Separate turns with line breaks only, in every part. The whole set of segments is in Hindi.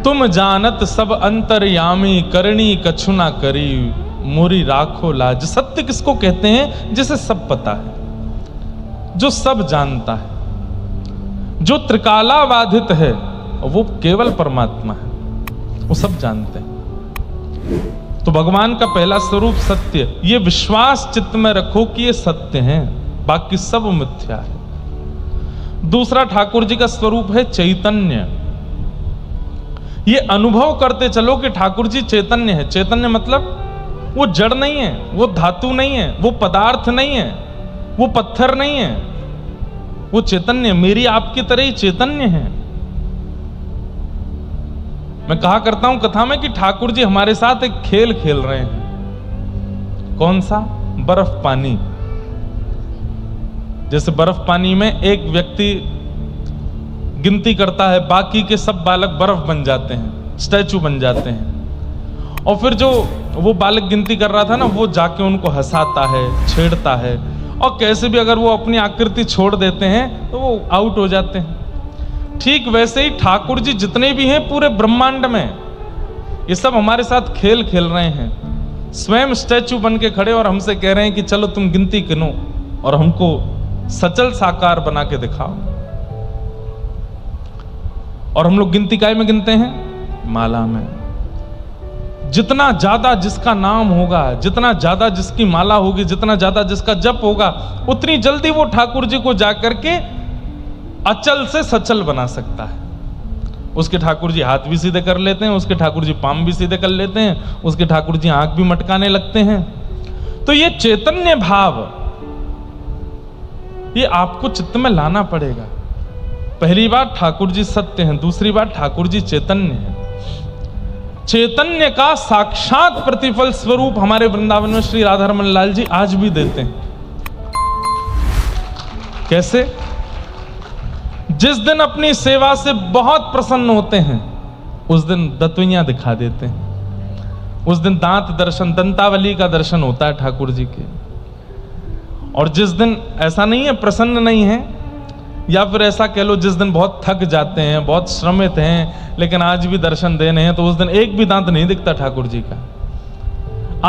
तुम जानत सब अंतर्यामी, करनी कछु ना करी, मोरी राखो लाज। सत्य किसको कहते हैं? जिसे सब पता है, जो सब जानता है, जो त्रिकालाबाधित है, वो केवल परमात्मा है, वो सब जानते हैं। तो भगवान का पहला स्वरूप सत्य, ये विश्वास चित्त में रखो कि ये सत्य है, बाकी सब मिथ्या है। दूसरा ठाकुर जी का स्वरूप है चैतन्य। ये अनुभव करते चलो कि ठाकुर जी चैतन्य है। चैतन्य मतलब वो जड़ नहीं है, वो धातु नहीं है, वो पदार्थ नहीं है, वो पत्थर नहीं है, वो चैतन्य मेरी आपकी तरह ही चैतन्य है। मैं कहा करता हूं कथा में कि ठाकुर जी हमारे साथ एक खेल खेल रहे हैं। कौन सा? बर्फ पानी। जैसे बर्फ पानी में एक व्यक्ति गिनती करता है, बाकी के सब बालक बर्फ बन जाते हैं, स्टैचू बन जाते हैं। और फिर जो वो बालक गिनती कर रहा था ना, वो जाके उनको हंसाता है, छेड़ता है, और कैसे भी अगर वो अपनी आकृति छोड़ देते हैं तो वो आउट हो जाते हैं। ठीक वैसे ही ठाकुर जी जितने भी हैं पूरे ब्रह्मांड में, ये सब हमारे साथ खेल खेल रहे हैं। स्वयं स्टैचू बन के खड़े और हमसे कह रहे हैं कि चलो तुम गिनती गिनो और हमको सचल साकार बना के दिखाओ। और हम लोग गिनती काय में गिनते हैं? माला में। जितना ज्यादा जिसका नाम होगा, जितना ज्यादा जिसकी माला होगी, जितना ज्यादा जिसका जप होगा, उतनी जल्दी वो ठाकुर जी को जाकर के अचल से सचल बना सकता है। उसके ठाकुर जी हाथ भी सीधे कर लेते हैं, उसके ठाकुर जी पांव भी सीधे कर लेते हैं, उसके ठाकुर जी आंख भी मटकाने लगते हैं। तो ये चैतन्य भाव, ये आपको चित्त में लाना पड़ेगा। पहली बात ठाकुर जी सत्य हैं, दूसरी बात ठाकुर जी चैतन्य हैं। चैतन्य का साक्षात प्रतिफल स्वरूप हमारे वृंदावन में श्री राधारमण लाल जी आज भी देते हैं। कैसे? जिस दिन अपनी सेवा से बहुत प्रसन्न होते हैं, उस दिन दतुइयां दिखा देते हैं। उस दिन दांत दर्शन, दंतावली का दर्शन होता है ठाकुर जी के। और जिस दिन ऐसा नहीं है, प्रसन्न नहीं है, या फिर ऐसा कह लो जिस दिन बहुत थक जाते हैं, बहुत श्रमित हैं, लेकिन आज भी दर्शन देने हैं, तो उस दिन एक भी दांत नहीं दिखता ठाकुर जी का।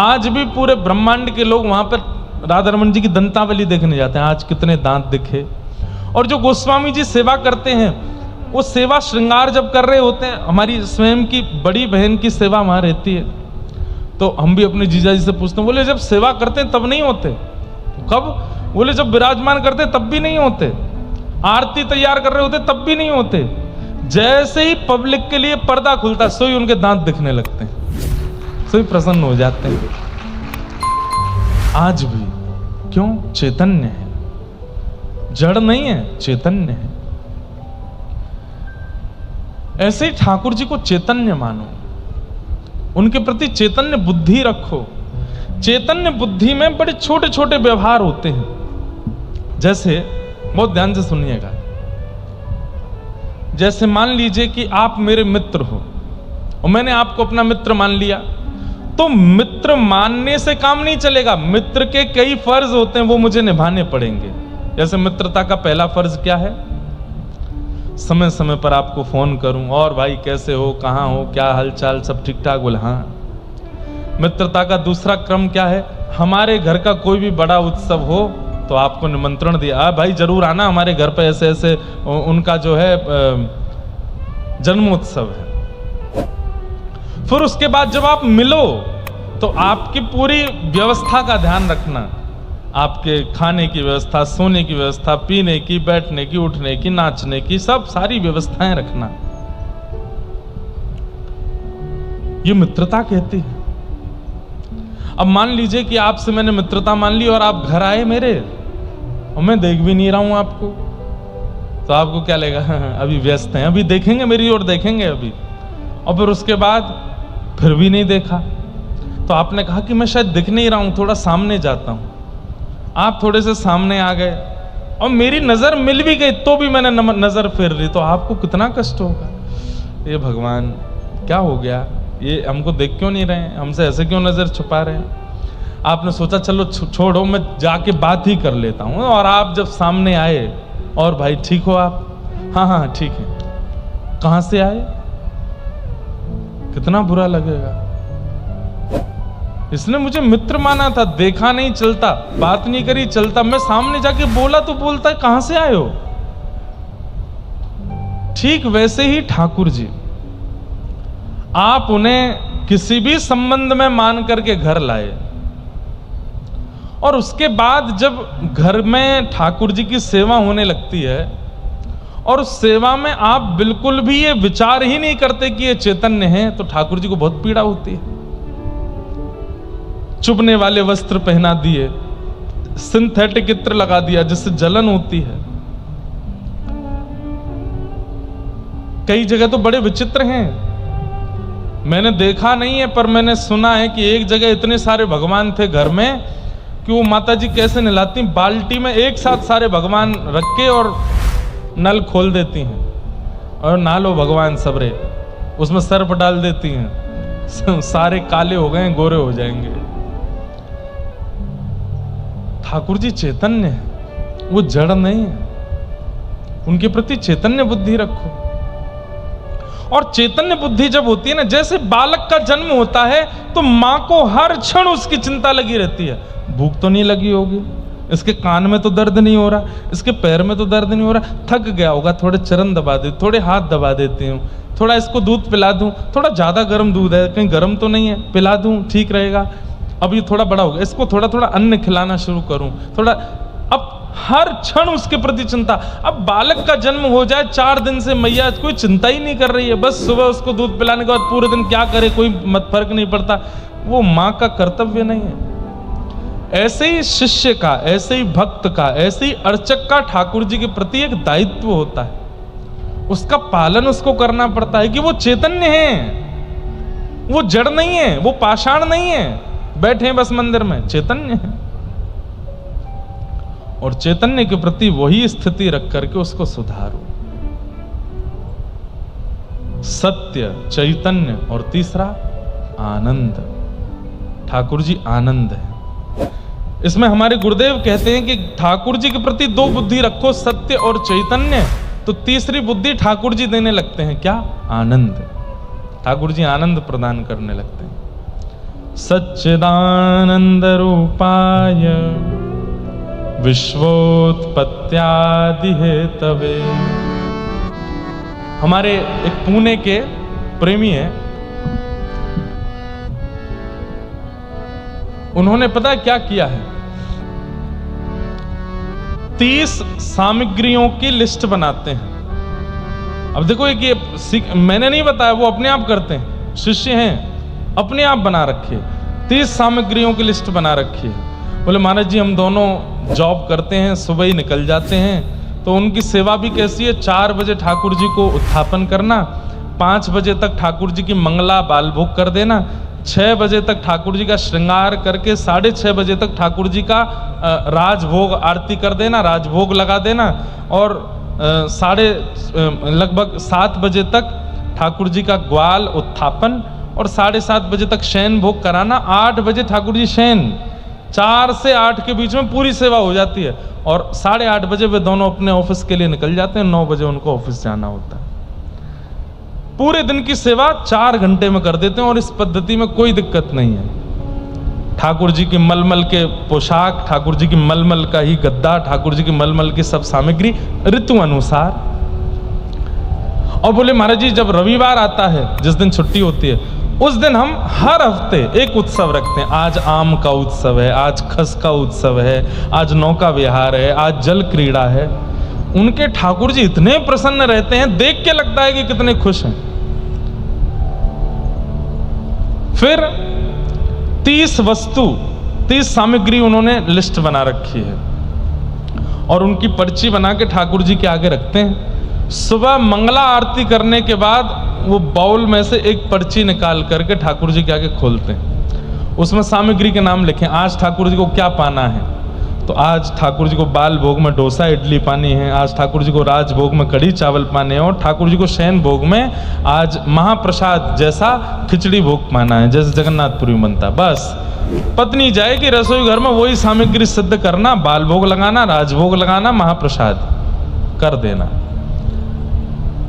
आज भी पूरे ब्रह्मांड के लोग वहां पर राधारमण जी की दंतावली देखने जाते हैं, आज कितने दांत दिखे। और जो गोस्वामी जी सेवा करते हैं, वो सेवा श्रृंगार जब कर रहे होते हैं, हमारी स्वयं की बड़ी बहन की सेवा वहां रहती है, तो हम भी अपने जीजा जी से पूछते हैं, बोले जब सेवा करते हैं तब नहीं होते? कब? बोले जब विराजमान करते तब भी नहीं होते, आरती तैयार कर रहे होते तब भी नहीं होते। जैसे ही पब्लिक के लिए पर्दा खुलता, सोई उनके दांत दिखने लगते हैं, सोई प्रसन्न हो जाते हैं। आज भी क्यों? चैतन्य है, जड़ नहीं है, चैतन्य है। ऐसे ही ठाकुर जी को चैतन्य मानो, उनके प्रति चैतन्य बुद्धि रखो। चैतन्य बुद्धि में बड़े छोटे छोटे व्यवहार होते हैं। जैसे, बहुत ध्यान से सुनिएगा, जैसे मान लीजिए कि आप मेरे मित्र हो और मैंने आपको अपना मित्र मान लिया, तो मित्र मानने से काम नहीं चलेगा। मित्र के कई फर्ज होते हैं, वो मुझे निभाने पड़ेंगे। जैसे मित्रता का पहला फर्ज क्या है? समय समय पर आपको फोन करूं, और भाई कैसे हो, कहां हो, क्या हालचाल, सब ठीक ठाक? बोले हाँ। मित्रता का दूसरा क्रम क्या है? हमारे घर का कोई भी बड़ा उत्सव हो तो आपको निमंत्रण दिया, भाई जरूर आना हमारे घर पे, ऐसे ऐसे उनका जो है जन्मोत्सव है। फिर उसके बाद जब आप मिलो तो आपकी पूरी व्यवस्था का ध्यान रखना, आपके खाने की व्यवस्था, सोने की व्यवस्था, पीने की, बैठने की, उठने की, नाचने की, सब सारी व्यवस्थाएं रखना। ये मित्रता कहती है। अब मान लीजिए कि आपसे मैंने मित्रता मान ली और आप घर आए मेरे, और मैं देख भी नहीं रहा हूं आपको, तो आपको क्या लगेगा? अभी व्यस्त हैं, अभी देखेंगे, मेरी ओर देखेंगे अभी। और फिर उसके बाद फिर भी नहीं देखा, तो आपने कहा कि मैं शायद दिख नहीं रहा हूं, थोड़ा सामने जाता हूं। आप थोड़े से सामने आ गए और मेरी नजर मिल भी गई, तो भी मैंने नजर फेर ली, तो आपको कितना कष्ट होगा। ये भगवान क्या हो गया, ये हमको देख क्यों नहीं रहे हैं, हमसे ऐसे क्यों नजर छुपा रहे हैं। आपने सोचा चलो छोड़ो, मैं जाके बात ही कर लेता हूं। और आप जब सामने आए, और भाई ठीक हो आप? हाँ हाँ ठीक है। कहां से आए? कितना बुरा लगेगा। इसने मुझे मित्र माना था, देखा नहीं चलता, बात नहीं करी चलता, मैं सामने जाके बोला तो बोलता है कहां से आए हो। ठीक वैसे ही ठाकुर जी, आप उन्हें किसी भी संबंध में मान करके घर लाए और उसके बाद जब घर में ठाकुर जी की सेवा होने लगती है और उस सेवा में आप बिल्कुल भी ये विचार ही नहीं करते कि ये चैतन्य है, तो ठाकुर जी को बहुत पीड़ा होती है। चुभने वाले वस्त्र पहना दिए, सिंथेटिक इत्र लगा दिया जिससे जलन होती है। कई जगह तो बड़े विचित्र हैं, मैंने देखा नहीं है पर मैंने सुना है कि एक जगह इतने सारे भगवान थे घर में कि वो माता जी कैसे नहलाती, बाल्टी में एक साथ सारे भगवान रख के और नल खोल देती हैं और नहा लो भगवान सबरे, उसमें सर्फ डाल देती हैं, सारे काले हो गए गोरे हो जाएंगे। ठाकुर जी चैतन्य है, वो जड़ नहीं है, उनके प्रति चैतन्य बुद्धि रखो। और चैतन्य बुद्धि जब होती है ना, जैसे बालक का जन्म होता है तो मां को हर क्षण उसकी चिंता लगी रहती है, भूख तो नहीं लगी होगी, इसके कान में तो दर्द नहीं हो रहा, इसके पैर में तो दर्द नहीं हो रहा, थक गया होगा, थोड़े चरण दबा दे, थोड़े हाथ दबा देती हूँ, थोड़ा इसको दूध पिला दूं, थोड़ा ज्यादा गर्म दूध है, कहीं गर्म तो नहीं है, पिला दूं, ठीक रहेगा। अब ये थोड़ा बड़ा हो गया, इसको थोड़ा थोड़ा अन्न खिलाना शुरू करूं, थोड़ा। अब हर क्षण उसके प्रति चिंता। अब बालक का जन्म हो जाए 4 दिन से मैया कोई चिंता ही नहीं कर रही है, बस सुबह उसको दूध पिलाने के बाद पूरे दिन क्या करे कोई मत फर्क नहीं पड़ता, वो माँ का कर्तव्य नहीं है। ऐसे ही शिष्य का, ऐसे ही भक्त का, ऐसे ही अर्चक का ठाकुर जी के प्रति एक दायित्व होता है, उसका पालन उसको करना पड़ता है कि वो चैतन्य है, वो जड़ नहीं है, वो पाषाण नहीं है, बैठे बस मंदिर में, चैतन्य है। और चैतन्य के प्रति वही स्थिति रख करके उसको सुधारो। सत्य, चैतन्य और तीसरा आनंद। ठाकुर जी आनंद है। इसमें हमारे गुरुदेव कहते हैं कि ठाकुर जी के प्रति 2 बुद्धि रखो, सत्य और चैतन्य, तो तीसरी बुद्धि ठाकुर जी देने लगते हैं, क्या? आनंद। ठाकुर जी आनंद प्रदान करने लगते हैं। सच्चिदानंद रूपाय विश्वोत्पत्त्यादि हेतवे। हमारे एक पुणे के प्रेमी हैं, उन्होंने पता है क्या किया है? 30 सामग्रियों की लिस्ट बनाते हैं। अब देखो एक ये मैंने नहीं बताया, वो अपने आप करते हैं, शिष्य हैं, अपने आप बना रखे। 30 सामग्रियों की लिस्ट बना रखी है। बोले महाराज जी हम दोनों जॉब करते हैं, सुबह ही निकल जाते हैं, तो उनकी सेवा भी कैसी है? 4 बजे ठाकुर जी को उत्थापन करना, 5 बजे तक ठाकुर जी की मंगला बाल भोग कर देना, 6 बजे तक ठाकुर जी का श्रृंगार करके 6:30 बजे तक ठाकुर जी का राजभोग आरती कर देना, राजभोग लगा देना, और लगभग 7 बजे तक ठाकुर जी का ग्वाल उत्थापन, और 7:30 बजे तक शयन भोग कराना। 8 बजे ठाकुर जी शयन, 4 से 8 के बीच में पूरी सेवा हो जाती है, और 8:30 बजे वे दोनों अपने ऑफिस के लिए निकल जाते हैं। 9 बजे उनको ऑफिस जाना होता है। पूरे दिन की सेवा 4 घंटे में कर देते हैं, और इस पद्धति में कोई दिक्कत नहीं है। ठाकुर जी की मलमल के पोशाक, ठाकुर जी की मलमल का ही गद्दा, ठाकुर जी की मलमल की सब सामग्री ऋतु अनुसार। और बोले महाराज जी जब रविवार आता है, जिस दिन छुट्टी होती है, उस दिन हम हर हफ्ते एक उत्सव रखते हैं। आज आम का उत्सव है, आज खस का उत्सव है, आज नौका विहार है, आज जल क्रीड़ा है। उनके ठाकुर जी इतने प्रसन्न रहते हैं, देख के लगता है कि कितने खुश हैं। फिर 30 सामग्री उन्होंने लिस्ट बना रखी है, और उनकी पर्ची बना के ठाकुर जी के आगे रखते हैं। सुबह मंगला आरती करने के बाद वो बाउल में से एक पर्ची निकाल करके ठाकुर जी के आगे खोलते हैं। उसमें सामग्री के नाम लिखें, आज ठाकुर जी को क्या पाना है। तो आज ठाकुर जी को बाल भोग में डोसा इडली पानी है, आज ठाकुर जी को राज भोग में कढ़ी चावल पाने हैं, और ठाकुर जी को शयन भोग में आज महाप्रसाद जैसा खिचड़ी भोग पाना है, जैसे जगन्नाथपुरी में बनता। बस पत्नी जाएगी रसोई घर में, वही सामग्री सिद्ध करना, बाल भोग लगाना, राजभोग लगाना, महाप्रसाद कर देना।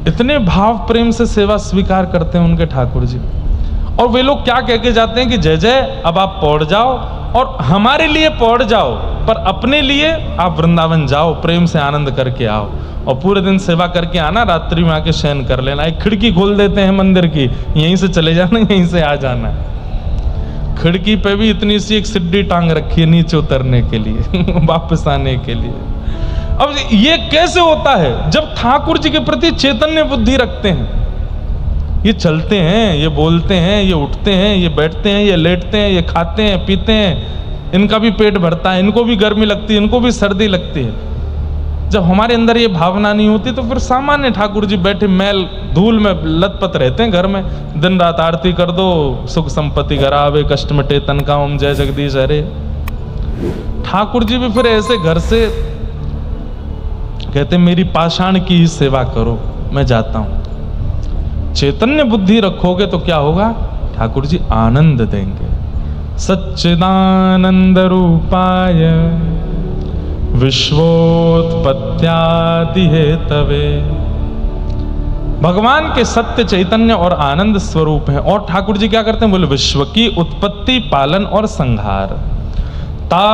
इतने भाव प्रेम से सेवा स्वीकार करते हैं उनके ठाकुर जी। और वे लोग क्या कह के जाते हैं कि जय जय अब आप पौड़ जाओ और हमारे लिए पौड़ जाओ, पर अपने लिए आप वृंदावन जाओ, प्रेम से आनंद करके आओ और पूरे दिन सेवा करके आना, रात्रि में आके शयन कर लेना। एक खिड़की खोल देते हैं मंदिर की, यहीं से चले जाना, यहीं से आ जाना। खिड़की पे भी इतनी सी एक सिड्डी टांग रखी है नीचे उतरने के लिए वापस आने के लिए। अब ये कैसे होता है? जब ठाकुर जी के प्रति चैतन्य बुद्धि रखते हैं। ये चलते हैं, ये बोलते हैं, ये उठते हैं, ये बैठते हैं, ये लेटते हैं, ये खाते हैं, पीते हैं, इनका भी पेट भरता है, इनको भी गर्मी लगती है, इनको भी सर्दी लगती है। जब हमारे अंदर ये भावना नहीं होती तो फिर सामान्य ठाकुर जी बैठे मैल धूल में लथपथ रहते हैं घर में, दिन रात आरती कर दो, सुख संपत्ति करावे, कष्ट मिटे तन का, ओम जय जगदीश हरे। ठाकुर जी भी फिर ऐसे घर से कहते मेरी पाषाण की ही सेवा करो, मैं जाता हूं। चैतन्य बुद्धि रखोगे तो क्या होगा? ठाकुर जी आनंद देंगे। सच्चिदानंद रूपाय विश्वोत्पत्त्यादि हेतवे। भगवान के सत्य चैतन्य और आनंद स्वरूप हैं। और ठाकुर जी क्या करते हैं? बोले विश्व की उत्पत्ति, पालन और संहार। तापत्रय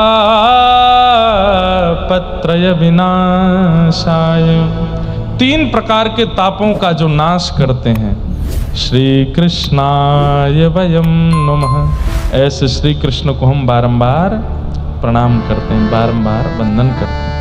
विनाशाय, 3 प्रकार के तापों का जो नाश करते हैं। श्री कृष्णाय वयम नमः। ऐसे श्री कृष्ण को हम बारंबार प्रणाम करते हैं, बारंबार वंदन करते हैं।